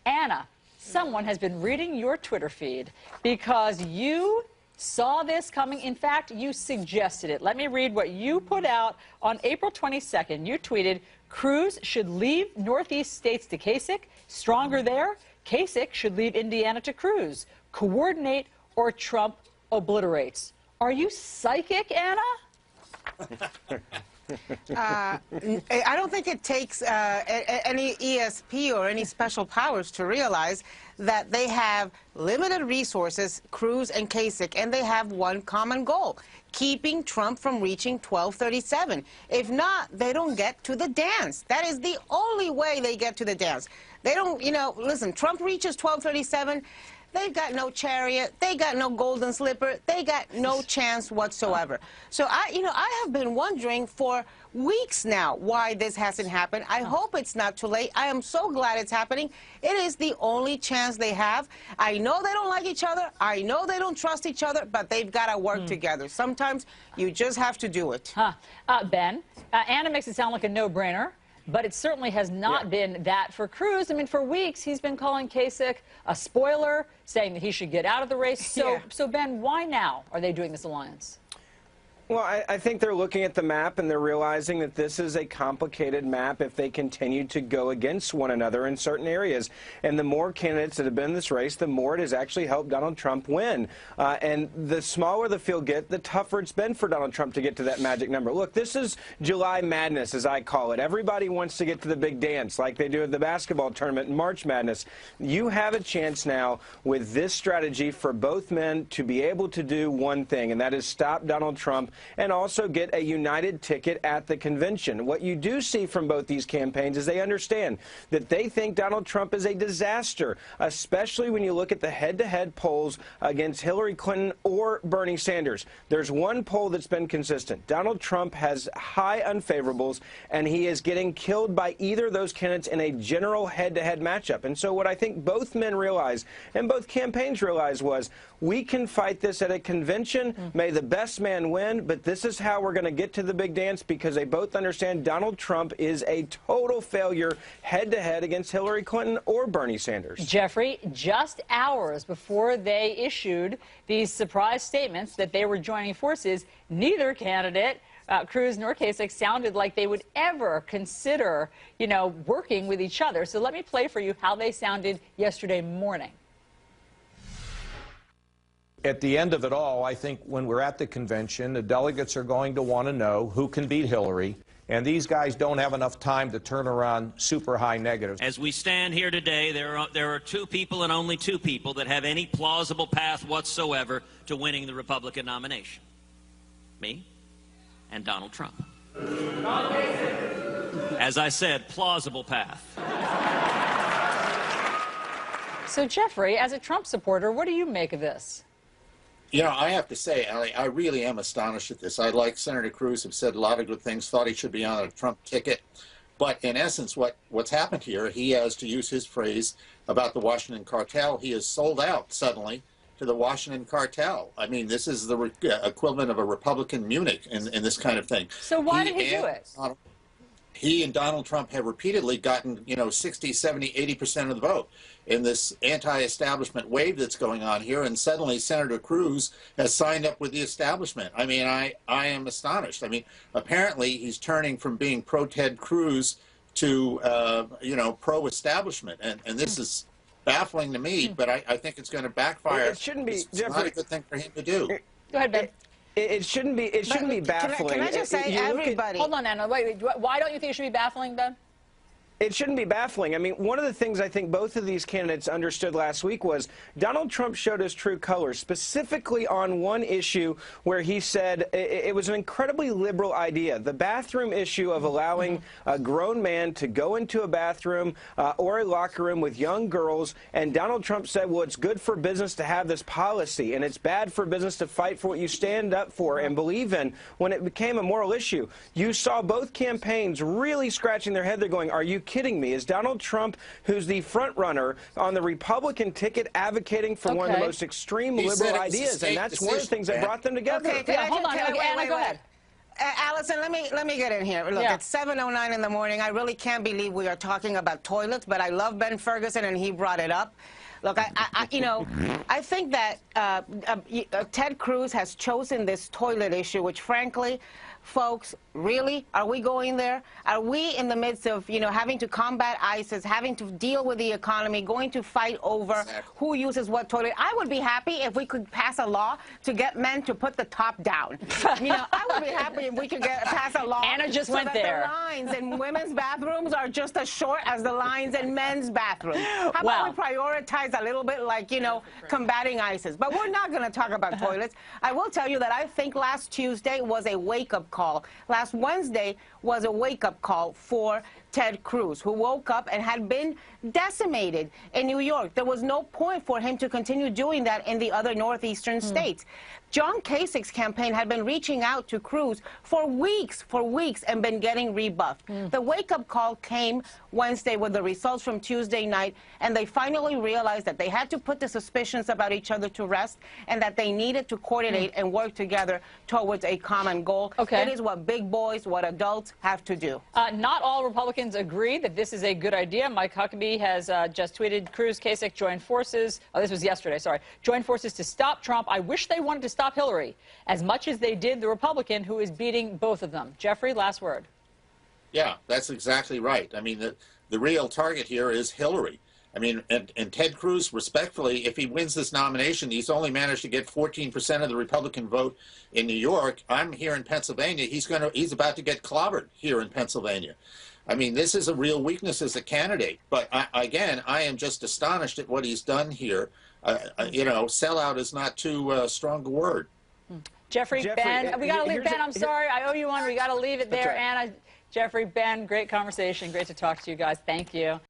Anna, someone has been reading your Twitter feed because you saw this coming. In fact, you suggested it. Let me read what you put out on April 22nd. You tweeted, Cruz should leave Northeast states to Kasich. Stronger there. Kasich should leave Indiana to Cruz. Coordinate or Trump obliterates. Are you psychic, Anna? I don't think it takes any ESP or any special powers to realize that they have limited resources, Cruz and Kasich, and they have one common goal, keeping Trump from reaching 1237. If not, they don't get to the dance. That is the only way they get to the dance. They don't, listen, Trump reaches 1237, they've got no chariot, they got no golden slipper, they got no chance whatsoever. So I have been wondering for weeks now why this hasn't happened. I hope it's not too late. I am so glad it's happening. It is the only chance they have. I know they don't like each other. I know they don't trust each other, but they've got to work together. Sometimes you just have to do it. Ben, Anna makes it sound like a no-brainer. But it certainly has not been that for Cruz. I mean, for weeks, he's been calling Kasich a spoiler, saying that he should get out of the race. So Ben, why now are they doing this alliance? Well, I think they're looking at the map and they're realizing that this is a complicated map if they continue to go against one another in certain areas. And the more candidates that have been in this race, the more it has actually helped Donald Trump win. And the smaller the field gets, the tougher it's been for Donald Trump to get to that magic number. Look, this is July Madness, as I call it. Everybody wants to get to the big dance like they do at the basketball tournament in March Madness. You have a chance now with this strategy for both men to be able to do one thing, and that is stop Donald Trump and also get a united ticket at the convention. What you do see from both these campaigns is they understand that they think Donald Trump is a disaster, especially when you look at the head-to-head polls against Hillary Clinton or Bernie Sanders. There's one poll that's been consistent. Donald Trump has high unfavorables, and he is getting killed by either of those candidates in a general head-to-head matchup. And so what I think both men realized and both campaigns realized was we can fight this at a convention. May the best man win, but this is how we're going to get to the big dance because they both understand Donald Trump is a total failure head-to-head against Hillary Clinton or Bernie Sanders. Jeffrey, just hours before they issued these surprise statements that they were joining forces, neither candidate, Cruz nor Kasich, sounded like they would ever consider, working with each other. So let me play for you how they sounded yesterday morning. At the end of it all, I think when we're at the convention, the delegates are going to want to know who can beat Hillary, and these guys don't have enough time to turn around super high negatives. As we stand here today, there are two people and only two people that have any plausible path whatsoever to winning the Republican nomination. Me and Donald Trump. As I said, plausible path. So, Jeffrey, as a Trump supporter, what do you make of this? I have to say, I really am astonished at this. I, like Senator Cruz, have said a lot of good things, thought he should be on a Trump ticket. But in essence, what's happened here, he has, to use his phrase about the Washington cartel, he is sold out suddenly to the Washington cartel. I mean, this is the equivalent of a Republican Munich in this kind of thing. So why did he do it? He and Donald Trump have repeatedly gotten, 60, 70, 80% of the vote in this anti-establishment wave that's going on here, and suddenly Senator Cruz has signed up with the establishment. I mean, I am astonished. I mean, apparently he's turning from being pro-Ted Cruz to, pro-establishment, and this is baffling to me, but I think it's going to backfire. It shouldn't be, it's Jeffrey, not a good thing for him to do. Go ahead, Ben. It shouldn't be baffling. Can I just say, everybody... Hold on, Anna. Wait, why don't you think it should be baffling, Ben? It shouldn't be baffling. I mean, one of the things I think both of these candidates understood last week was Donald Trump showed his true colors, specifically on one issue where he said it was an incredibly liberal idea, the bathroom issue of allowing a grown man to go into a bathroom or a locker room with young girls, and Donald Trump said, well, it's good for business to have this policy, and it's bad for business to fight for what you stand up for and believe in. When it became a moral issue, you saw both campaigns really scratching their head. They're going, are you kidding me? Is Donald Trump, who's the front runner on the Republican ticket, advocating for one of the most extreme liberal ideas? And that's one of the things that brought them together. Okay, hold on. Anna, go ahead. Allison, let me get in here. Look, Yeah. it's 7:09 in the morning. I really can't believe we are talking about toilets, but I love Ben Ferguson, and he brought it up. Look, I think that Ted Cruz has chosen this toilet issue, which, frankly, folks, really, are we going there? Are we in the midst of, having to combat ISIS, having to deal with the economy, going to fight over who uses what toilet? I would be happy if we could pass a law to get men to put the top down. I would be happy if we could pass a law Anna just so went that there. the lines in women's bathrooms are just as short as the lines in men's bathrooms. How about we prioritize a little bit like, combating ISIS? But we're not going to talk about toilets. I will tell you that I think last Tuesday was a wake-up call. Last Wednesday was a wake-up call for Ted Cruz, who woke up and had been decimated in New York. There was no point for him to continue doing that in the other northeastern states. John Kasich's campaign had been reaching out to Cruz for weeks, and been getting rebuffed. The wake-up call came Wednesday with the results from Tuesday night, and they finally realized that they had to put the suspicions about each other to rest, and that they needed to coordinate and work together towards a common goal. Okay. It is what big boys, what adults have to do. Not all Republicans agree that this is a good idea. Mike Huckabee has just tweeted, Cruz-Kasich joined forces. Oh, this was yesterday, sorry. Joined forces to stop Trump. I wish they wanted to stop Hillary as much as they did the Republican who is beating both of them. Jeffrey, last word. Yeah, that's exactly right. I mean, the real target here is Hillary. I mean, and Ted Cruz, respectfully, if he wins this nomination, he's only managed to get 14% of the Republican vote in New York. I'm here in Pennsylvania. He's about to get clobbered here in Pennsylvania. I mean, this is a real weakness as a candidate. But again, I am just astonished at what he's done here. Sellout is not too strong a word. Jeffrey, Ben, we got to leave. Ben, I'm sorry. I owe you one. We got to leave it there. Right. Anna, Jeffrey, Ben, great conversation. Great to talk to you guys. Thank you.